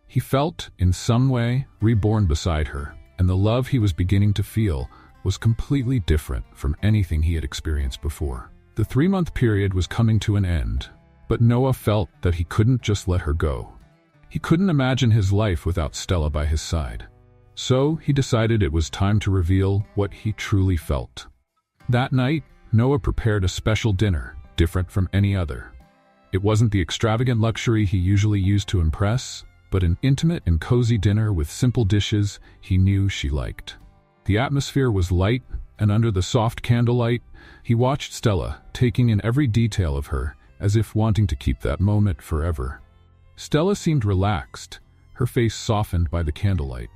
He felt, in some way, reborn beside her, and the love he was beginning to feel was completely different from anything he had experienced before. The 3-month period was coming to an end, but Noah felt that he couldn't just let her go. He couldn't imagine his life without Stella by his side. So he decided it was time to reveal what he truly felt. That night, Noah prepared a special dinner, different from any other. It wasn't the extravagant luxury he usually used to impress, but an intimate and cozy dinner with simple dishes he knew she liked. The atmosphere was light, and under the soft candlelight, he watched Stella, taking in every detail of her, as if wanting to keep that moment forever. Stella seemed relaxed, her face softened by the candlelight.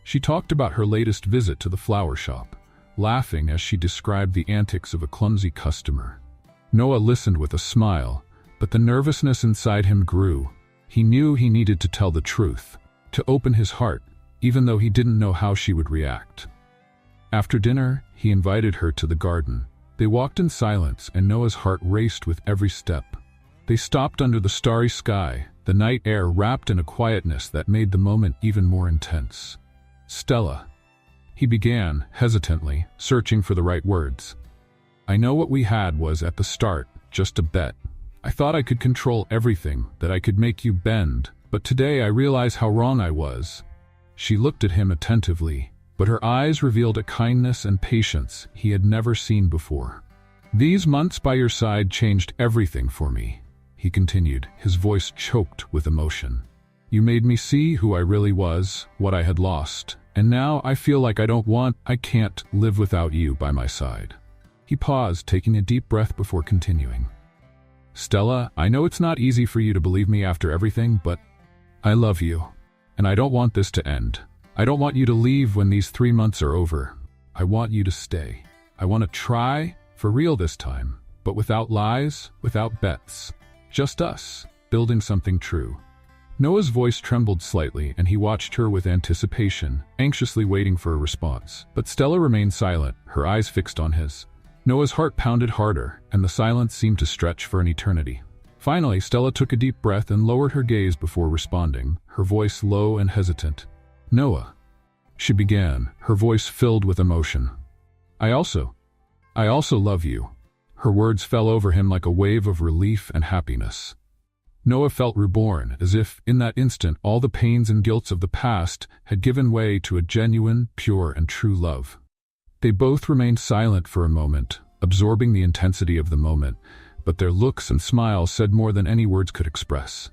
She talked about her latest visit to the flower shop, laughing as she described the antics of a clumsy customer. Noah listened with a smile, but the nervousness inside him grew. He knew he needed to tell the truth, to open his heart, even though he didn't know how she would react. After dinner, he invited her to the garden. They walked in silence, and Noah's heart raced with every step. They stopped under the starry sky, the night air wrapped in a quietness that made the moment even more intense. "Stella," he began, hesitantly, searching for the right words. "I know what we had was, at the start, just a bet. I thought I could control everything, that I could make you bend, but today I realize how wrong I was." She looked at him attentively, but her eyes revealed a kindness and patience he had never seen before. "These months by your side changed everything for me," he continued, his voice choked with emotion. "You made me see who I really was, what I had lost, and now I feel like I can't live without you by my side." He paused, taking a deep breath before continuing. "Stella, I know it's not easy for you to believe me after everything, but I love you, and I don't want this to end. I don't want you to leave when these 3 months are over. I want you to stay. I want to try, for real this time, but without lies, without bets. Just us, building something true. Noah's voice trembled slightly, and he watched her with anticipation, anxiously waiting for a response. But Stella remained silent, her eyes fixed on his. Noah's heart pounded harder, and the silence seemed to stretch for an eternity. Finally, Stella took a deep breath and lowered her gaze before responding, her voice low and hesitant. "Noah," she began, her voice filled with emotion. I also love you." Her words fell over him like a wave of relief and happiness. Noah felt reborn, as if, in that instant, all the pains and guilts of the past had given way to a genuine, pure, and true love. They both remained silent for a moment, absorbing the intensity of the moment, but their looks and smiles said more than any words could express.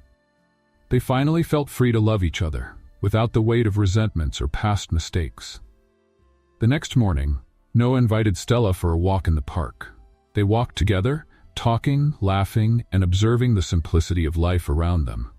They finally felt free to love each other, without the weight of resentments or past mistakes. The next morning, Noah invited Stella for a walk in the park. They walked together, talking, laughing, and observing the simplicity of life around them.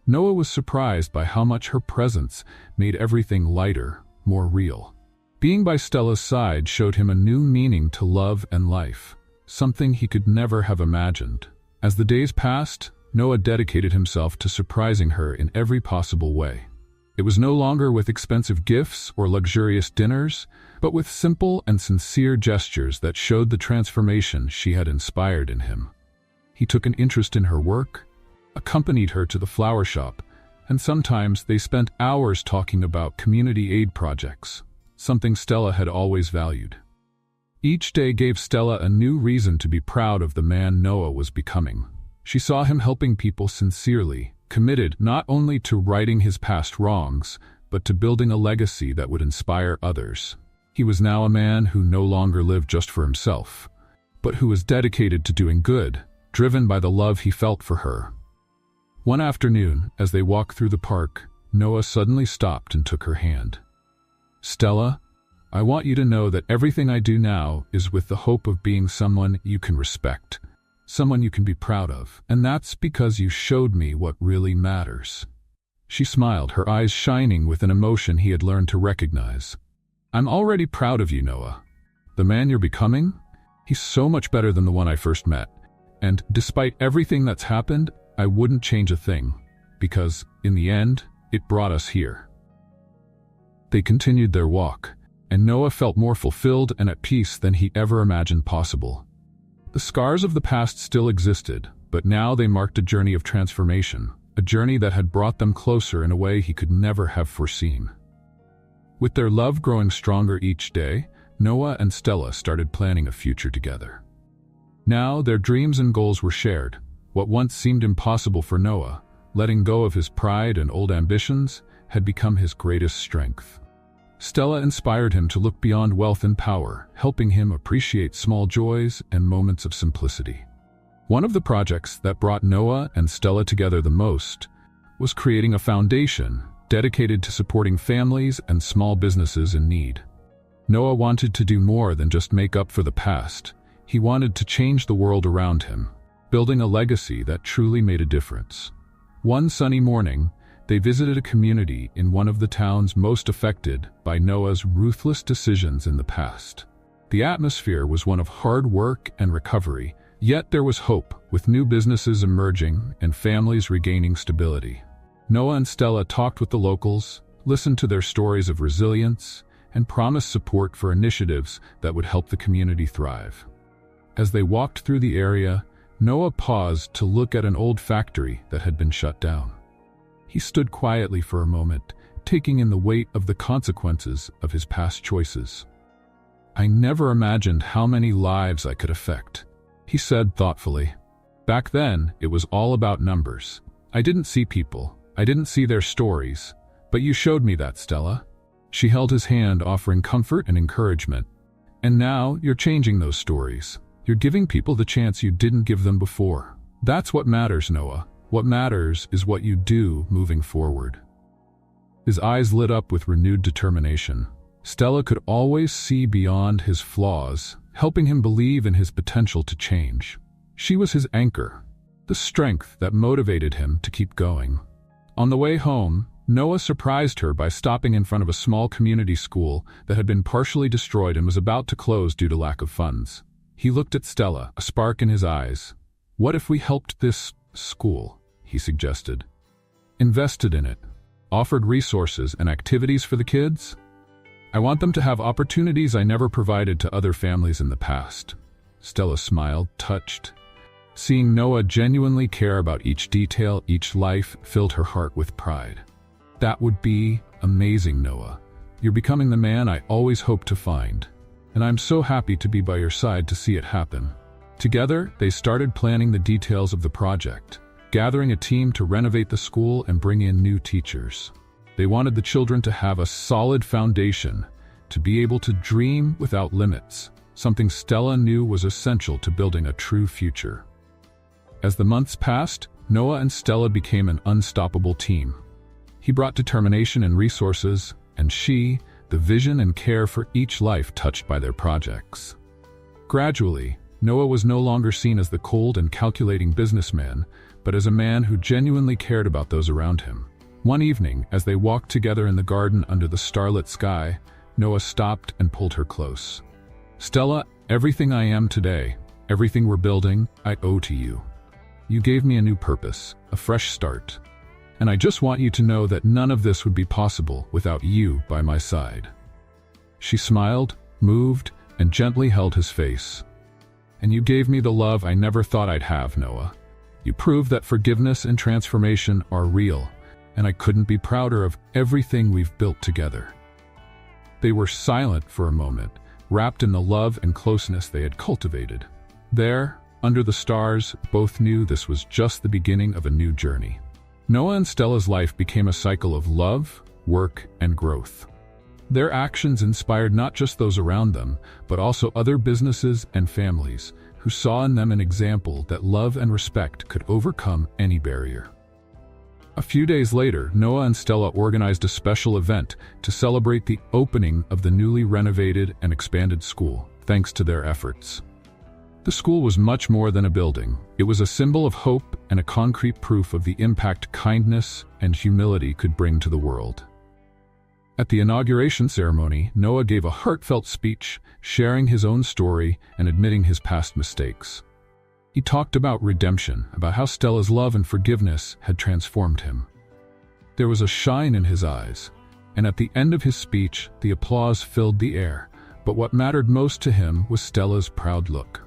Noah was surprised by how much her presence made everything lighter, more real. Being by Stella's side showed him a new meaning to love and life, something he could never have imagined. As the days passed, Noah dedicated himself to surprising her in every possible way. It was no longer with expensive gifts or luxurious dinners, but with simple and sincere gestures that showed the transformation she had inspired in him. He took an interest in her work, accompanied her to the flower shop, and sometimes they spent hours talking about community aid projects, something Stella had always valued. Each day gave Stella a new reason to be proud of the man Noah was becoming. She saw him helping people sincerely, committed not only to righting his past wrongs, but to building a legacy that would inspire others. He was now a man who no longer lived just for himself, but who was dedicated to doing good, driven by the love he felt for her. One afternoon, as they walked through the park, Noah suddenly stopped and took her hand. "Stella, I want you to know that everything I do now is with the hope of being someone you can respect, someone you can be proud of, and that's because you showed me what really matters." She smiled, her eyes shining with an emotion he had learned to recognize. "I'm already proud of you, Noah. The man you're becoming, he's so much better than the one I first met. And despite everything that's happened, I wouldn't change a thing, because, in the end, it brought us here." They continued their walk, and Noah felt more fulfilled and at peace than he ever imagined possible. The scars of the past still existed, but now they marked a journey of transformation, a journey that had brought them closer in a way he could never have foreseen. With their love growing stronger each day, Noah and Stella started planning a future together. Now their dreams and goals were shared. What once seemed impossible for Noah, letting go of his pride and old ambitions, had become his greatest strength. Stella inspired him to look beyond wealth and power, helping him appreciate small joys and moments of simplicity. One of the projects that brought Noah and Stella together the most was creating a foundation dedicated to supporting families and small businesses in need. Noah wanted to do more than just make up for the past. He wanted to change the world around him, building a legacy that truly made a difference. One sunny morning, they visited a community in one of the towns most affected by Noah's ruthless decisions in the past. The atmosphere was one of hard work and recovery, yet there was hope, with new businesses emerging and families regaining stability. Noah and Stella talked with the locals, listened to their stories of resilience, and promised support for initiatives that would help the community thrive. As they walked through the area, Noah paused to look at an old factory that had been shut down. He stood quietly for a moment, taking in the weight of the consequences of his past choices. "I never imagined how many lives I could affect," he said thoughtfully. "Back then, it was all about numbers. I didn't see people. I didn't see their stories. But you showed me that, Stella." She held his hand, offering comfort and encouragement. "And now, you're changing those stories. You're giving people the chance you didn't give them before. That's what matters, Noah. What matters is what you do moving forward." His eyes lit up with renewed determination. Stella could always see beyond his flaws, helping him believe in his potential to change. She was his anchor, the strength that motivated him to keep going. On the way home, Noah surprised her by stopping in front of a small community school that had been partially destroyed and was about to close due to lack of funds. He looked at Stella, a spark in his eyes. "What if we helped this school?" he suggested. "Invested in it, offered resources and activities for the kids? I want them to have opportunities I never provided to other families in the past." Stella smiled, touched. Seeing Noah genuinely care about each detail, each life, filled her heart with pride. "That would be amazing, Noah. You're becoming the man I always hoped to find, and I'm so happy to be by your side to see it happen." Together, they started planning the details of the project, gathering a team to renovate the school and bring in new teachers. They wanted the children to have a solid foundation, to be able to dream without limits, something Stella knew was essential to building a true future. As the months passed, Noah and Stella became an unstoppable team. He brought determination and resources, and she, the vision and care for each life touched by their projects. Gradually, Noah was no longer seen as the cold and calculating businessman, but as a man who genuinely cared about those around him. One evening, as they walked together in the garden under the starlit sky, Noah stopped and pulled her close. "Stella, everything I am today, everything we're building, I owe to you. You gave me a new purpose, a fresh start. And I just want you to know that none of this would be possible without you by my side." She smiled, moved, and gently held his face. "And you gave me the love I never thought I'd have, Noah. You proved that forgiveness and transformation are real, and I couldn't be prouder of everything we've built together." They were silent for a moment, wrapped in the love and closeness they had cultivated. There, under the stars, both knew this was just the beginning of a new journey. Noah and Stella's life became a cycle of love, work, and growth. Their actions inspired not just those around them, but also other businesses and families who saw in them an example that love and respect could overcome any barrier. A few days later, Noah and Stella organized a special event to celebrate the opening of the newly renovated and expanded school, thanks to their efforts. The school was much more than a building. It was a symbol of hope and a concrete proof of the impact kindness and humility could bring to the world. At the inauguration ceremony, Noah gave a heartfelt speech, sharing his own story and admitting his past mistakes. He talked about redemption, about how Stella's love and forgiveness had transformed him. There was a shine in his eyes, and at the end of his speech, the applause filled the air. But what mattered most to him was Stella's proud look.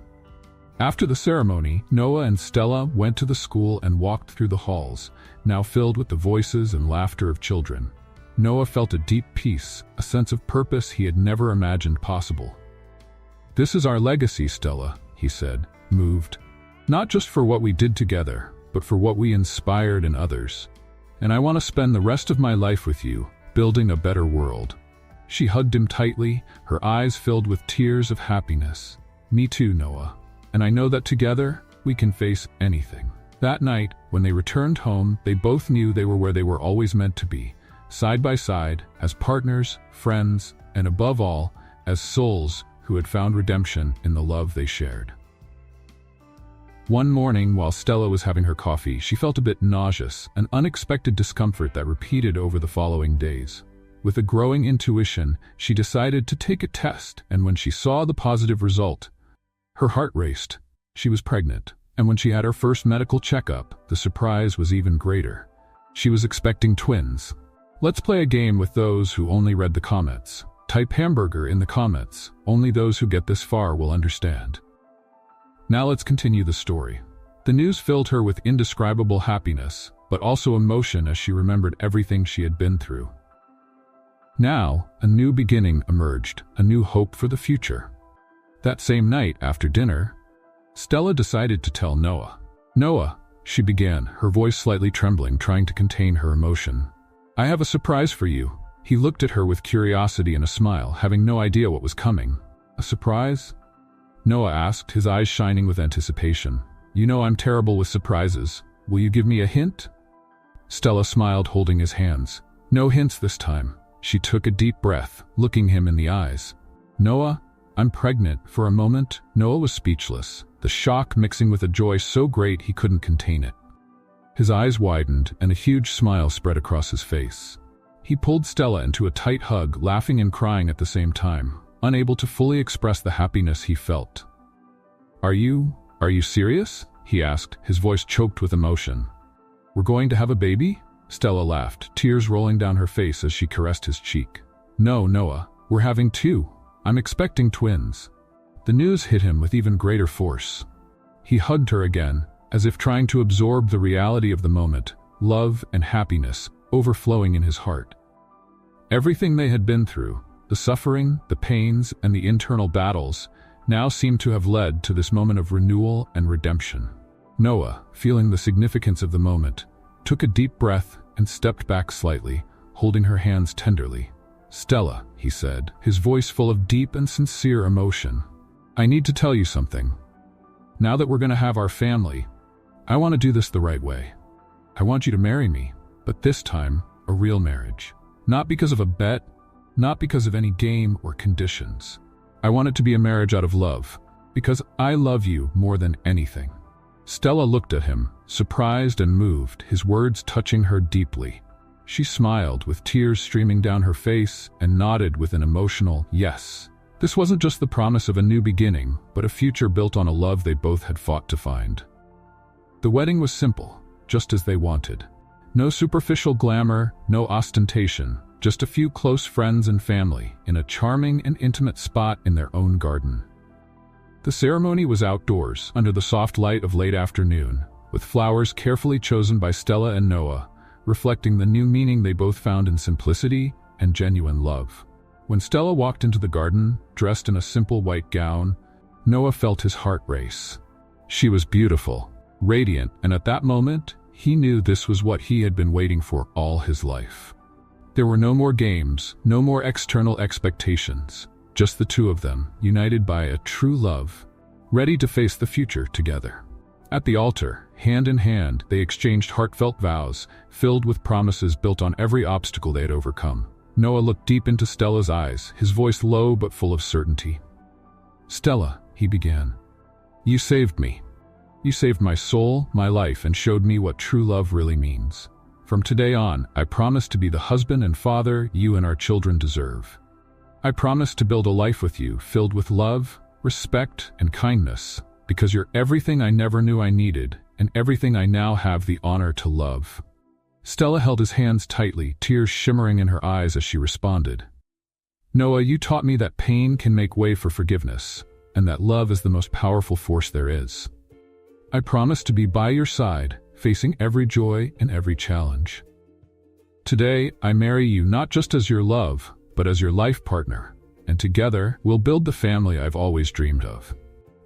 After the ceremony, Noah and Stella went to the school and walked through the halls, now filled with the voices and laughter of children. Noah felt a deep peace, a sense of purpose he had never imagined possible. "This is our legacy, Stella," he said, moved. "Not just for what we did together, but for what we inspired in others. And I want to spend the rest of my life with you, building a better world." She hugged him tightly, her eyes filled with tears of happiness. "Me too, Noah. And I know that together, we can face anything." That night, when they returned home, they both knew they were where they were always meant to be, side by side, as partners, friends, and above all, as souls who had found redemption in the love they shared. One morning, while Stella was having her coffee, she felt a bit nauseous, an unexpected discomfort that repeated over the following days. With a growing intuition, she decided to take a test, and when she saw the positive result, her heart raced. She was pregnant, and when she had her first medical checkup, the surprise was even greater. She was expecting twins. Let's play a game with those who only read the comments. Type hamburger in the comments. Only those who get this far will understand. Now let's continue the story. The news filled her with indescribable happiness, but also emotion as she remembered everything she had been through. Now, a new beginning emerged, a new hope for the future. That same night, after dinner, Stella decided to tell Noah. "Noah," she began, her voice slightly trembling, trying to contain her emotion. "I have a surprise for you." He looked at her with curiosity and a smile, having no idea what was coming. "A surprise?" Noah asked, his eyes shining with anticipation. "You know I'm terrible with surprises. Will you give me a hint?" Stella smiled, holding his hands. "No hints this time." She took a deep breath, looking him in the eyes. "Noah, I'm pregnant." For a moment, Noah was speechless, the shock mixing with a joy so great he couldn't contain it. His eyes widened and a huge smile spread across his face. He pulled Stella into a tight hug, laughing and crying at the same time, unable to fully express the happiness he felt. Are you serious?" he asked, his voice choked with emotion. "We're going to have a baby?" Stella laughed, tears rolling down her face as she caressed his cheek. "No, Noah, we're having two. I'm expecting twins." The news hit him with even greater force. He hugged her again, as if trying to absorb the reality of the moment, love and happiness overflowing in his heart. Everything they had been through, the suffering, the pains, and the internal battles, now seemed to have led to this moment of renewal and redemption. Noah, feeling the significance of the moment, took a deep breath and stepped back slightly, holding her hands tenderly. "Stella," he said, his voice full of deep and sincere emotion, "I need to tell you something. Now that we're going to have our family, I want to do this the right way. I want you to marry me, but this time, a real marriage. Not because of a bet, not because of any game or conditions. I want it to be a marriage out of love, because I love you more than anything." Stella looked at him, surprised and moved, his words touching her deeply. She smiled, with tears streaming down her face, and nodded with an emotional yes. This wasn't just the promise of a new beginning, but a future built on a love they both had fought to find. The wedding was simple, just as they wanted. No superficial glamour, no ostentation, just a few close friends and family in a charming and intimate spot in their own garden. The ceremony was outdoors, under the soft light of late afternoon, with flowers carefully chosen by Stella and Noah, reflecting the new meaning they both found in simplicity and genuine love. When Stella walked into the garden, dressed in a simple white gown, Noah felt his heart race. She was beautiful, radiant, and at that moment, he knew this was what he had been waiting for all his life. There were no more games, no more external expectations, just the two of them, united by a true love, ready to face the future together. At the altar, hand in hand, they exchanged heartfelt vows, filled with promises built on every obstacle they had overcome. Noah looked deep into Stella's eyes, his voice low but full of certainty. "Stella," he began, "you saved me. You saved my soul, my life, and showed me what true love really means. From today on, I promise to be the husband and father you and our children deserve. I promise to build a life with you filled with love, respect, and kindness, because you're everything I never knew I needed, and everything I now have the honor to love." Stella held his hands tightly, tears shimmering in her eyes as she responded. "Noah, you taught me that pain can make way for forgiveness, and that love is the most powerful force there is. I promise to be by your side, facing every joy and every challenge. Today, I marry you not just as your love, but as your life partner, and together, we'll build the family I've always dreamed of."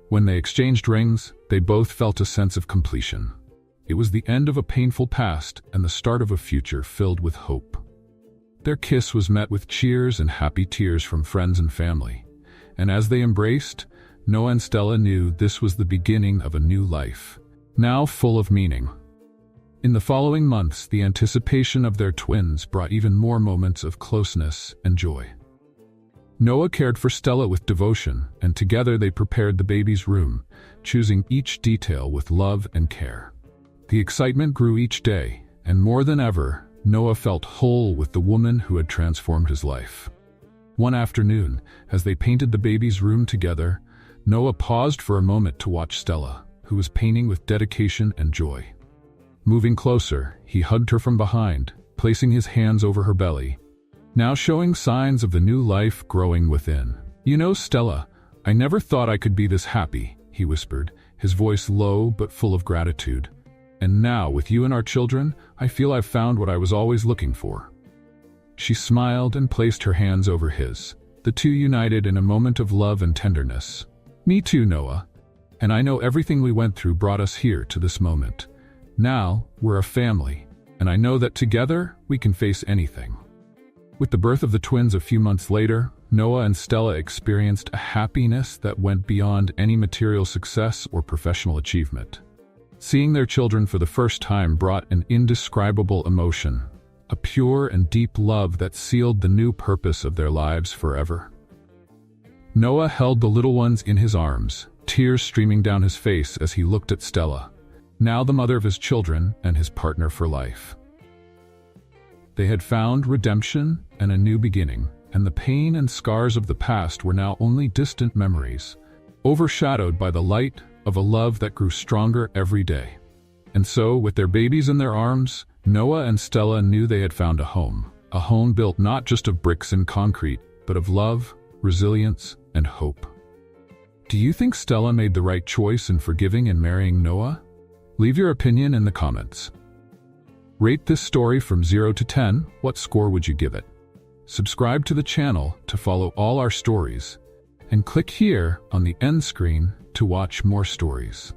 When they exchanged rings, they both felt a sense of completion. It was the end of a painful past and the start of a future filled with hope. Their kiss was met with cheers and happy tears from friends and family, and as they embraced, Noah and Stella knew this was the beginning of a new life, now full of meaning. In the following months, the anticipation of their twins brought even more moments of closeness and joy. Noah cared for Stella with devotion, and together they prepared the baby's room, choosing each detail with love and care. The excitement grew each day, and more than ever, Noah felt whole with the woman who had transformed his life. One afternoon, as they painted the baby's room together, Noah paused for a moment to watch Stella, who was painting with dedication and joy. Moving closer, he hugged her from behind, placing his hands over her belly, now showing signs of the new life growing within. "You know, Stella, I never thought I could be this happy," he whispered, his voice low but full of gratitude. "And now, with you and our children, I feel I've found what I was always looking for." She smiled and placed her hands over his, the two united in a moment of love and tenderness. "Me too, Noah. And I know everything we went through brought us here to this moment. Now, we're a family, and I know that together, we can face anything." With the birth of the twins a few months later, Noah and Stella experienced a happiness that went beyond any material success or professional achievement. Seeing their children for the first time brought an indescribable emotion, a pure and deep love that sealed the new purpose of their lives forever. Noah held the little ones in his arms, tears streaming down his face as he looked at Stella, now the mother of his children and his partner for life. They had found redemption and a new beginning, and the pain and scars of the past were now only distant memories, overshadowed by the light of a love that grew stronger every day. And so, with their babies in their arms, Noah and Stella knew they had found a home built not just of bricks and concrete, but of love, resilience, and hope. Do you think Stella made the right choice in forgiving and marrying Noah? Leave your opinion in the comments. Rate this story from 0 to 10, what score would you give it? Subscribe to the channel to follow all our stories, and click here on the end screen to watch more stories.